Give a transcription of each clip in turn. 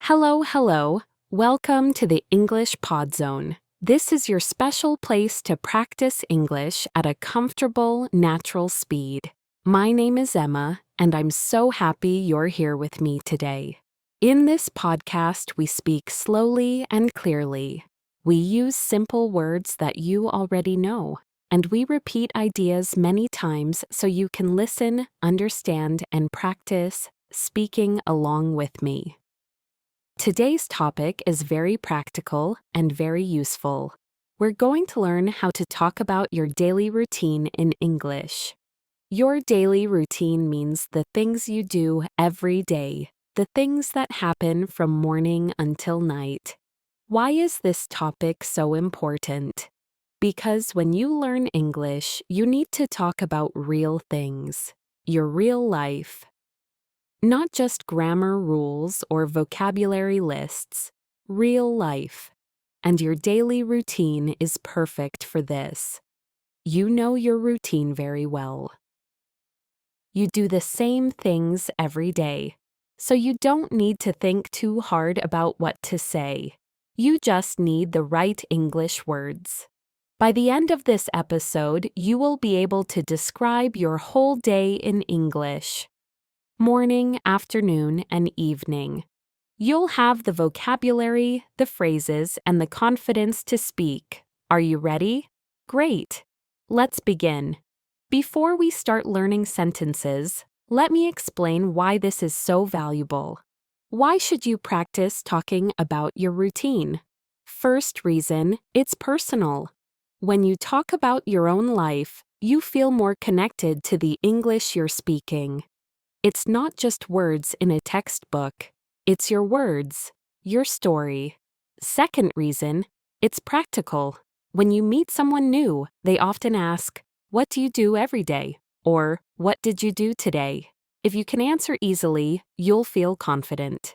Hello, hello. Welcome to the English Pod Zone. This is your special place to practice English at a comfortable, natural speed. My name is Emma, and I'm so happy you're here with me today. In this podcast, we speak slowly and clearly. We use simple words that you already know, and we repeat ideas many times so you can listen, understand, and practice speaking along with me. Today's topic is very practical and very useful. We're going to learn how to talk about your daily routine in English. Your daily routine means the things you do every day, the things that happen from morning until night. Why is this topic so important? Because when you learn English, you need to talk about real things, your real life. Not just grammar rules or vocabulary lists, real life. And your daily routine is perfect for this. You know your routine very well. You do the same things every day, so you don't need to think too hard about what to say. You just need the right English words. By the end of this episode, you will be able to describe your whole day in English. Morning, afternoon, and evening. You'll have the vocabulary, the phrases, and the confidence to speak. Are you ready? Great! Let's begin. Before we start learning sentences, let me explain why this is so valuable. Why should you practice talking about your routine? First reason, it's personal. When you talk about your own life, you feel more connected to the English you're speaking. It's not just words in a textbook. It's your words, your story. Second reason, it's practical. When you meet someone new, they often ask, "What do you do every day?" or "What did you do today?" If you can answer easily, you'll feel confident.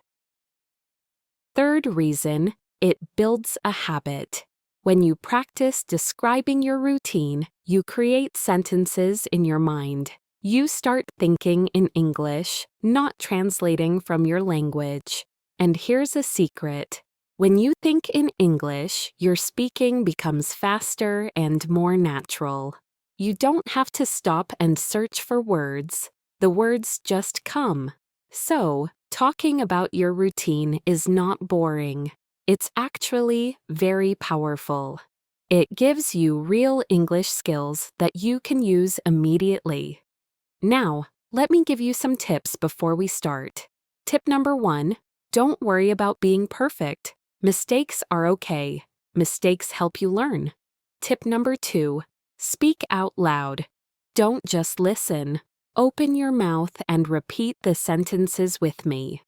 Third reason, it builds a habit. When you practice describing your routine, you create sentences in your mind. You start thinking in English, not translating from your language. And here's a secret. When you think in English, your speaking becomes faster and more natural. You don't have to stop and search for words. The words just come. So, talking about your routine is not boring. It's actually very powerful. It gives you real English skills that you can use immediately. Now, let me give you some tips before we start. Tip number 1, don't worry about being perfect. Mistakes are okay. Mistakes help you learn. Tip number 2, speak out loud. Don't just listen. Open your mouth and repeat the sentences with me.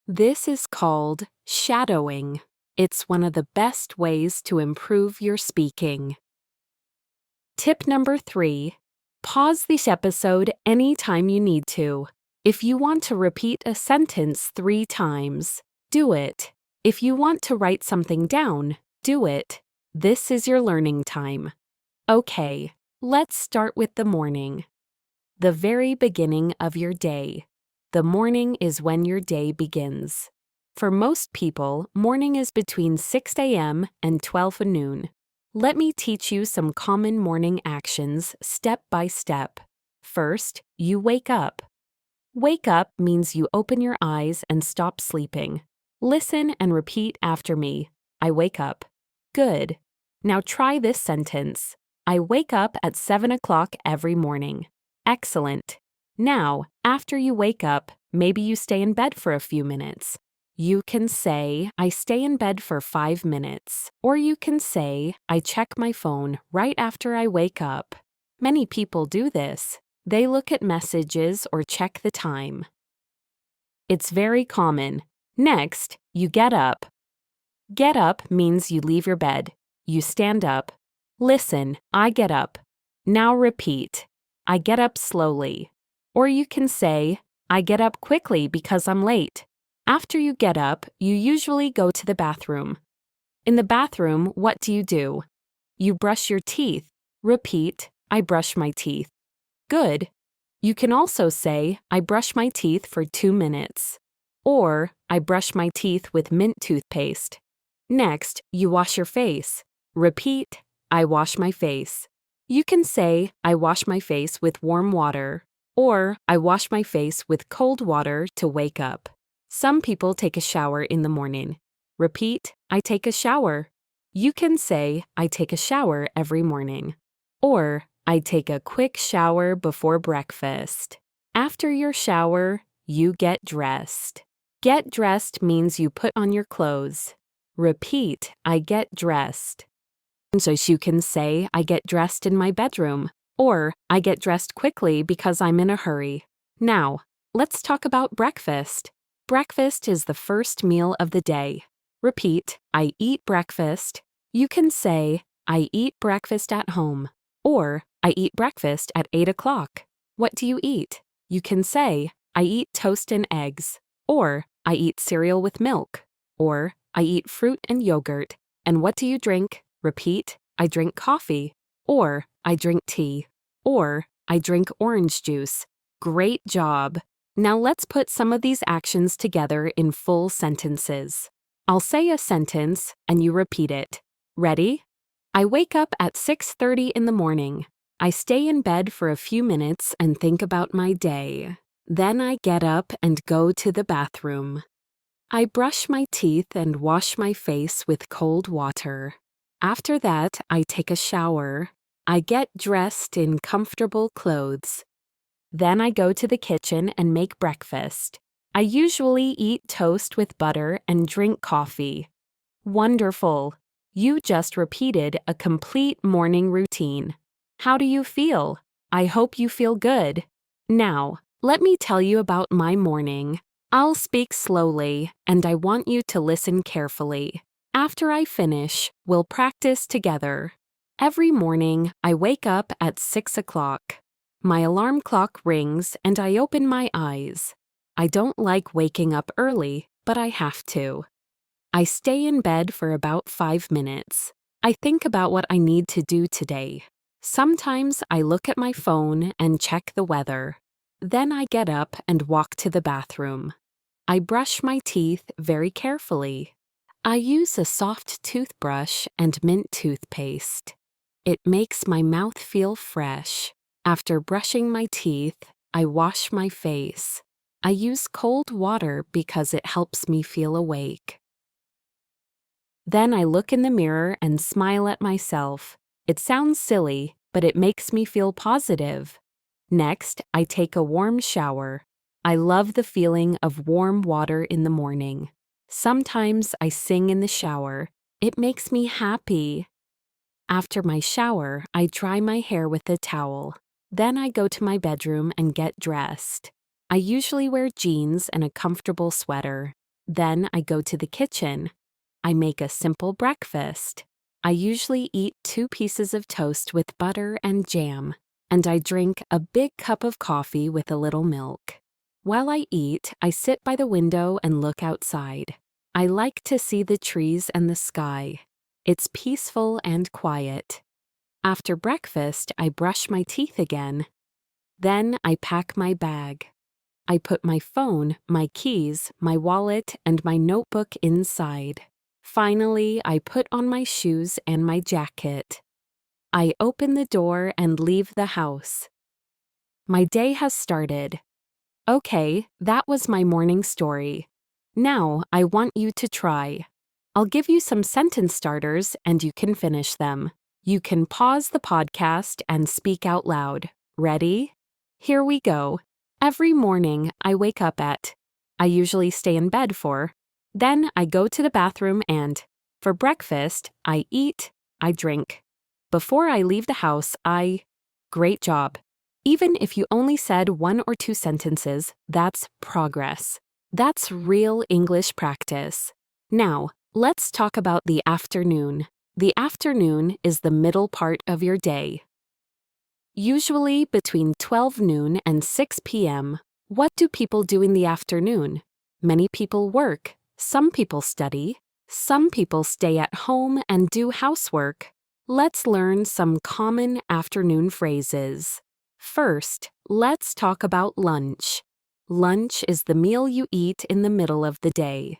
This is called shadowing. It's one of the best ways to improve your speaking. Tip number 3, pause this episode anytime you need to. If you want to repeat a sentence 3 times, do it. If you want to write something down, do it. This is your learning time. Okay, let's start with the morning. The very beginning of your day. The morning is when your day begins. For most people, morning is between 6 a.m. and 12 noon. Let me teach you some common morning actions step by step. First, you wake up. Wake up means you open your eyes and stop sleeping. Listen and repeat after me. I wake up. Good. Now try this sentence. I wake up at 7 o'clock every morning. Excellent. Now, after you wake up, maybe you stay in bed for a few minutes. You can say, I stay in bed for 5 minutes. Or you can say, I check my phone right after I wake up. Many people do this. They look at messages or check the time. It's very common. Next, you get up. Get up means you leave your bed. You stand up. Listen, I get up. Now repeat. I get up slowly. Or you can say, I get up quickly because I'm late. After you get up, you usually go to the bathroom. In the bathroom, what do? You brush your teeth. Repeat, I brush my teeth. Good. You can also say, I brush my teeth for 2 minutes. Or, I brush my teeth with mint toothpaste. Next, you wash your face. Repeat, I wash my face. You can say, I wash my face with warm water, or I wash my face with cold water to wake up. Some people take a shower in the morning. Repeat, I take a shower. You can say, I take a shower every morning. Or, I take a quick shower before breakfast. After your shower, you get dressed. Get dressed means you put on your clothes. Repeat, I get dressed. So you can say, I get dressed in my bedroom, or I get dressed quickly because I'm in a hurry. Now, let's talk about breakfast. Breakfast is the first meal of the day. Repeat, I eat breakfast. You can say, I eat breakfast at home, or I eat breakfast at 8 o'clock. What do you eat? You can say, I eat toast and eggs, or I eat cereal with milk, or I eat fruit and yogurt. And what do you drink? Repeat, I drink coffee, or I drink tea, or I drink orange juice. Great job! Now let's put some of these actions together in full sentences. I'll say a sentence and you repeat it. Ready? I wake up at 6:30 in the morning. I stay in bed for a few minutes and think about my day. Then I get up and go to the bathroom. I brush my teeth and wash my face with cold water. After that, I take a shower. I get dressed in comfortable clothes. Then I go to the kitchen and make breakfast. I usually eat toast with butter and drink coffee. Wonderful! You just repeated a complete morning routine. How do you feel? I hope you feel good. Now, let me tell you about my morning. I'll speak slowly, and I want you to listen carefully. After I finish, we'll practice together. Every morning, I wake up at 6 o'clock. My alarm clock rings and I open my eyes. I don't like waking up early, but I have to. I stay in bed for about 5 minutes. I think about what I need to do today. Sometimes I look at my phone and check the weather. Then I get up and walk to the bathroom. I brush my teeth very carefully. I use a soft toothbrush and mint toothpaste. It makes my mouth feel fresh. After brushing my teeth, I wash my face. I use cold water because it helps me feel awake. Then I look in the mirror and smile at myself. It sounds silly, but it makes me feel positive. Next, I take a warm shower. I love the feeling of warm water in the morning. Sometimes I sing in the shower. It makes me happy. After my shower, I dry my hair with a towel. Then I go to my bedroom and get dressed. I usually wear jeans and a comfortable sweater. Then I go to the kitchen. I make a simple breakfast. I usually eat 2 pieces of toast with butter and jam, and I drink a big cup of coffee with a little milk. While I eat, I sit by the window and look outside. I like to see the trees and the sky. It's peaceful and quiet. After breakfast, I brush my teeth again. Then I pack my bag. I put my phone, my keys, my wallet, and my notebook inside. Finally, I put on my shoes and my jacket. I open the door and leave the house. My day has started. Okay, that was my morning story. Now, I want you to try. I'll give you some sentence starters and you can finish them. You can pause the podcast and speak out loud. Ready? Here we go. Every morning, I wake up at. I usually stay in bed for. Then I go to the bathroom and. For breakfast, I eat, I drink. Before I leave the house, I. Great job. Even if you only said 1 or 2 sentences, that's progress. That's real English practice. Now, let's talk about the afternoon. The afternoon is the middle part of your day. Usually between 12 noon and 6 p.m., what do people do in the afternoon? Many people work. Some people study. Some people stay at home and do housework. Let's learn some common afternoon phrases. First, let's talk about lunch. Lunch is the meal you eat in the middle of the day.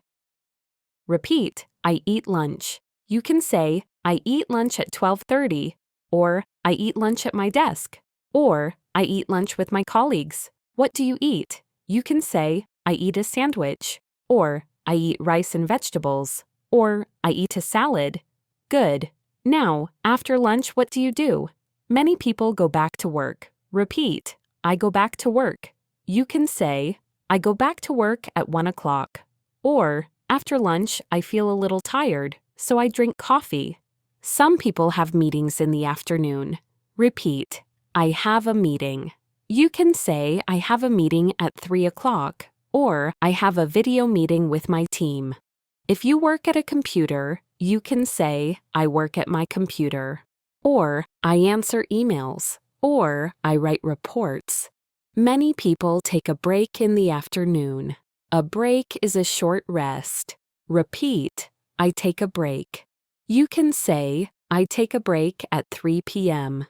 Repeat, I eat lunch. You can say, I eat lunch at 12:30, or I eat lunch at my desk, or I eat lunch with my colleagues. What do you eat? You can say, I eat a sandwich, or I eat rice and vegetables, or I eat a salad. Good. Now, after lunch, what do you do? Many people go back to work. Repeat, I go back to work. You can say, I go back to work at 1 o'clock, or after lunch, I feel a little tired, so I drink coffee. Some people have meetings in the afternoon. Repeat, I have a meeting. You can say, I have a meeting at 3 o'clock, or I have a video meeting with my team. If you work at a computer, you can say, I work at my computer, or I answer emails, or I write reports. Many people take a break in the afternoon. A break is a short rest. Repeat, I take a break. You can say, I take a break at 3 p.m.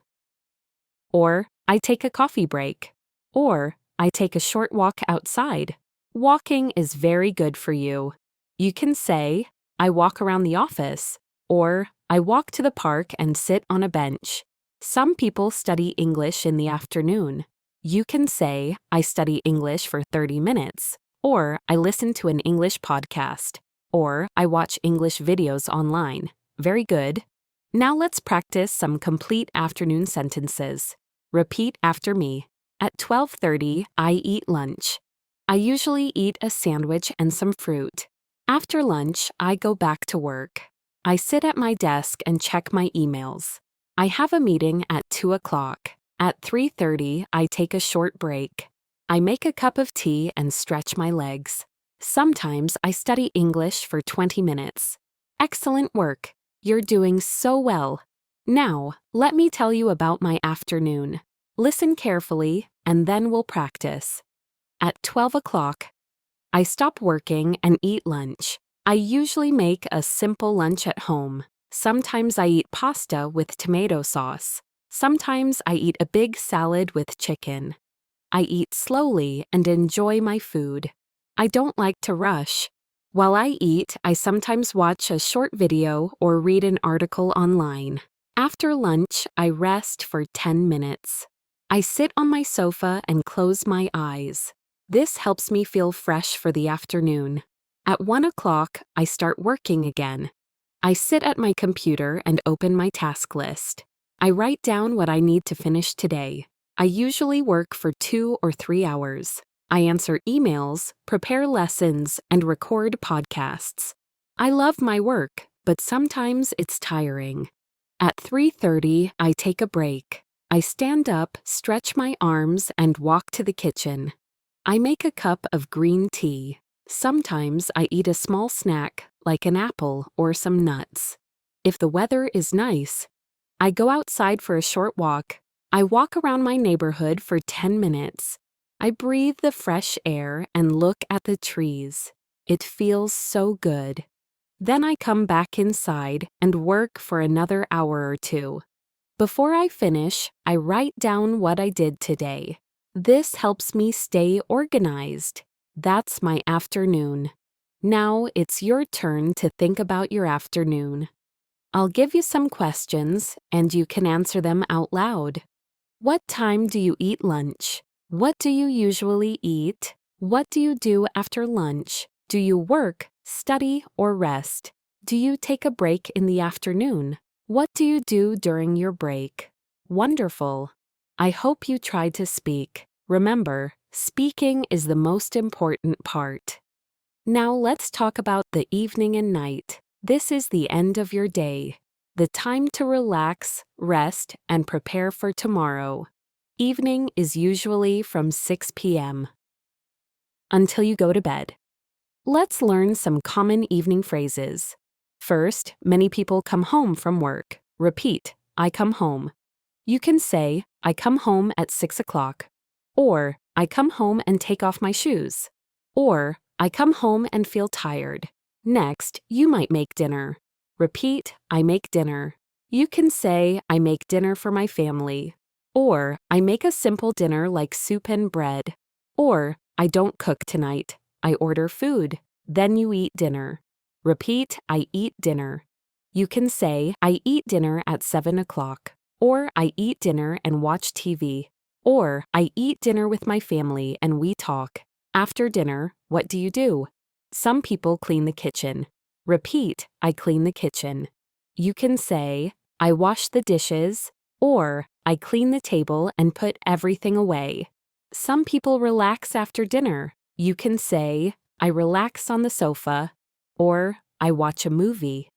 Or, I take a coffee break. Or, I take a short walk outside. Walking is very good for you. You can say, I walk around the office. Or, I walk to the park and sit on a bench. Some people study English in the afternoon. You can say, I study English for 30 minutes. Or, I listen to an English podcast. Or, I watch English videos online. Very good. Now let's practice some complete afternoon sentences. Repeat after me. At 12:30, I eat lunch. I usually eat a sandwich and some fruit. After lunch, I go back to work. I sit at my desk and check my emails. I have a meeting at 2 o'clock. At 3:30, I take a short break. I make a cup of tea and stretch my legs. Sometimes I study English for 20 minutes. Excellent work. You're doing so well. Now, let me tell you about my afternoon. Listen carefully, and then we'll practice. At 12 o'clock, I stop working and eat lunch. I usually make a simple lunch at home. Sometimes I eat pasta with tomato sauce. Sometimes I eat a big salad with chicken. I eat slowly and enjoy my food. I don't like to rush. While I eat, I sometimes watch a short video or read an article online. After lunch, I rest for 10 minutes. I sit on my sofa and close my eyes. This helps me feel fresh for the afternoon. At 1 o'clock, I start working again. I sit at my computer and open my task list. I write down what I need to finish today. I usually work for 2 or 3 hours. I answer emails, prepare lessons, and record podcasts. I love my work, but sometimes it's tiring. At 3:30, I take a break. I stand up, stretch my arms, and walk to the kitchen. I make a cup of green tea. Sometimes I eat a small snack, like an apple or some nuts. If the weather is nice, I go outside for a short walk. I walk around my neighborhood for 10 minutes. I breathe the fresh air and look at the trees. It feels so good. Then I come back inside and work for another hour or two. Before I finish, I write down what I did today. This helps me stay organized. That's my afternoon. Now it's your turn to think about your afternoon. I'll give you some questions, and you can answer them out loud. What time do you eat lunch? What do you usually eat? What do you do after lunch? Do you work, study, or rest? Do you take a break in the afternoon? What do you do during your break? Wonderful. I hope you tried to speak. Remember, speaking is the most important part. Now let's talk about the evening and night. This is the end of your day. The time to relax, rest, and prepare for tomorrow. Evening is usually from 6 p.m. until you go to bed. Let's learn some common evening phrases. First, many people come home from work. Repeat, I come home. You can say, I come home at 6 o'clock. Or, I come home and take off my shoes. Or, I come home and feel tired. Next, you might make dinner. Repeat, I make dinner. You can say, I make dinner for my family. Or, I make a simple dinner like soup and bread. Or, I don't cook tonight. I order food. Then you eat dinner. Repeat, I eat dinner. You can say, I eat dinner at 7 o'clock. Or I eat dinner and watch TV. Or I eat dinner with my family and we talk. After dinner, what do you do? Some people clean the kitchen. Repeat, I clean the kitchen. You can say, I wash the dishes, or I clean the table and put everything away. Some people relax after dinner. You can say, I relax on the sofa, or I watch a movie.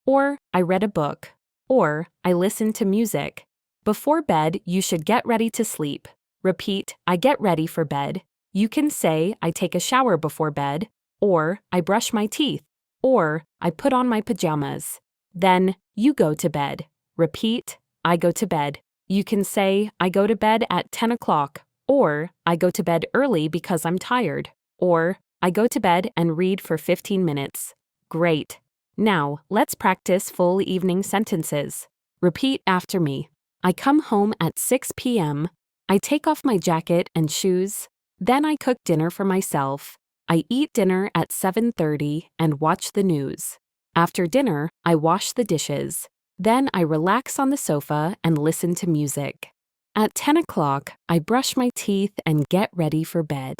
Or I read a book, or I listen to music. Before bed, you should get ready to sleep. Repeat, I get ready for bed. You can say, I take a shower before bed, or I brush my teeth, or I put on my pajamas. Then, you go to bed. Repeat, I go to bed. You can say, I go to bed at 10 o'clock, or I go to bed early because I'm tired, or I go to bed and read for 15 minutes. Great. Now, let's practice full evening sentences. Repeat after me. I come home at 6 p.m. I take off my jacket and shoes. Then I cook dinner for myself. I eat dinner at 7:30 and watch the news. After dinner, I wash the dishes. Then I relax on the sofa and listen to music. At 10 o'clock, I brush my teeth and get ready for bed.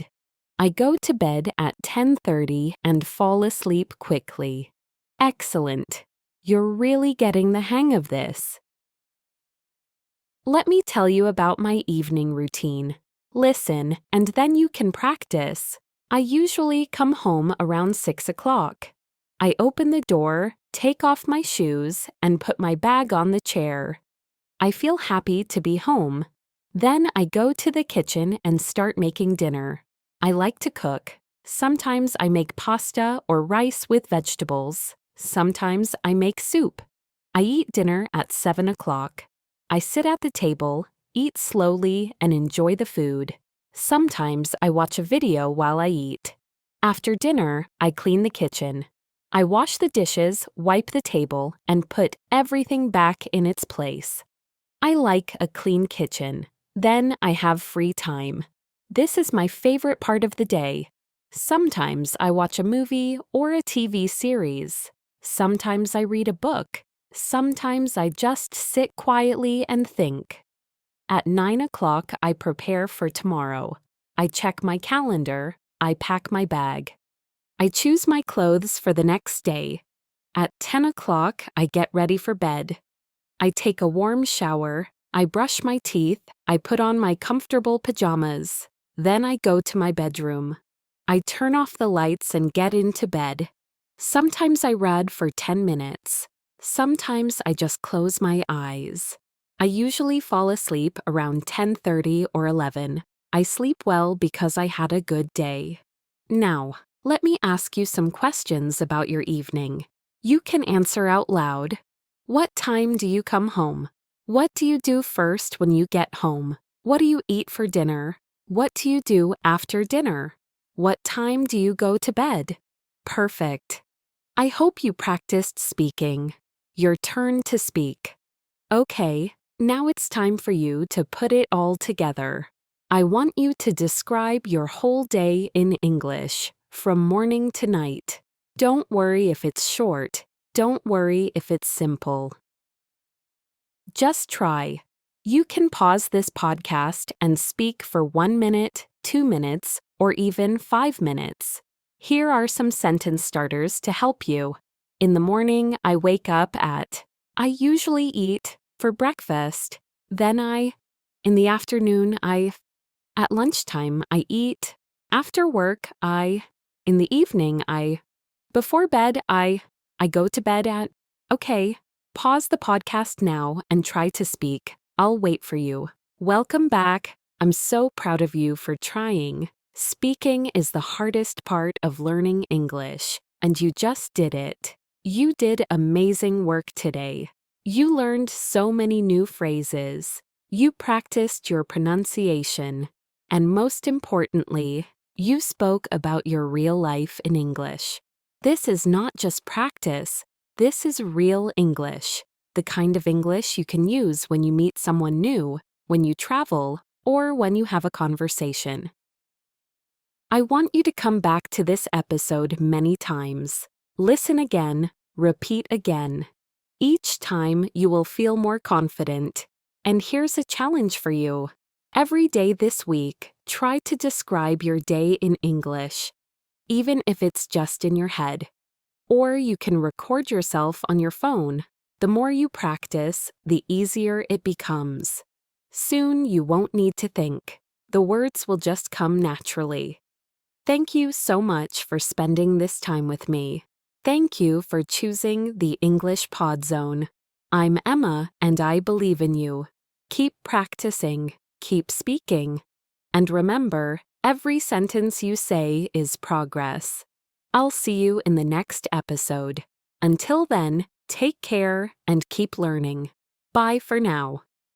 I go to bed at 10:30 and fall asleep quickly. Excellent. You're really getting the hang of this. Let me tell you about my evening routine. Listen, and then you can practice. I usually come home around 6 o'clock. I open the door, take off my shoes, and put my bag on the chair. I feel happy to be home. Then I go to the kitchen and start making dinner. I like to cook. Sometimes I make pasta or rice with vegetables. Sometimes I make soup. I eat dinner at 7 o'clock. I sit at the table, eat slowly, and enjoy the food. Sometimes I watch a video while I eat. After dinner, I clean the kitchen. I wash the dishes, wipe the table, and put everything back in its place. I like a clean kitchen. Then I have free time. This is my favorite part of the day. Sometimes I watch a movie or a TV series. Sometimes I read a book. Sometimes I just sit quietly and think. At 9 o'clock, I prepare for tomorrow. I check my calendar. I pack my bag. I choose my clothes for the next day. At 10 o'clock, I get ready for bed. I take a warm shower. I brush my teeth. I put on my comfortable pajamas. Then I go to my bedroom. I turn off the lights and get into bed. Sometimes I read for 10 minutes. Sometimes I just close my eyes. I usually fall asleep around 10:30 or 11. I sleep well because I had a good day. Now, let me ask you some questions about your evening. You can answer out loud. What time do you come home? What do you do first when you get home? What do you eat for dinner? What do you do after dinner? What time do you go to bed? Perfect. I hope you practiced speaking. Your turn to speak. Okay, now it's time for you to put it all together. I want you to describe your whole day in English, from morning to night. Don't worry if it's short. Don't worry if it's simple. Just try. You can pause this podcast and speak for 1 minute, 2 minutes, or even 5 minutes. Here are some sentence starters to help you. In the morning, I wake up at. I usually eat for breakfast. Then in the afternoon, at lunchtime, I eat. After work, in the evening, before bed, I go to bed at. Okay, pause the podcast now and try to speak. I'll wait for you. Welcome back. I'm so proud of you for trying. Speaking is the hardest part of learning English, and you just did it. You did amazing work today. You learned so many new phrases. You practiced your pronunciation. And most importantly, you spoke about your real life in English. This is not just practice. This is real English, the kind of English you can use when you meet someone new, when you travel, or when you have a conversation. I want you to come back to this episode many times. Listen again, repeat again. Each time you will feel more confident. And here's a challenge for you. Every day this week, try to describe your day in English, even if it's just in your head. Or you can record yourself on your phone. The more you practice, the easier it becomes. Soon you won't need to think. The words will just come naturally. Thank you so much for spending this time with me. Thank you for choosing the English Pod Zone. I'm Emma, and I believe in you. Keep practicing, keep speaking. And remember, every sentence you say is progress. I'll see you in the next episode. Until then, take care and keep learning. Bye for now.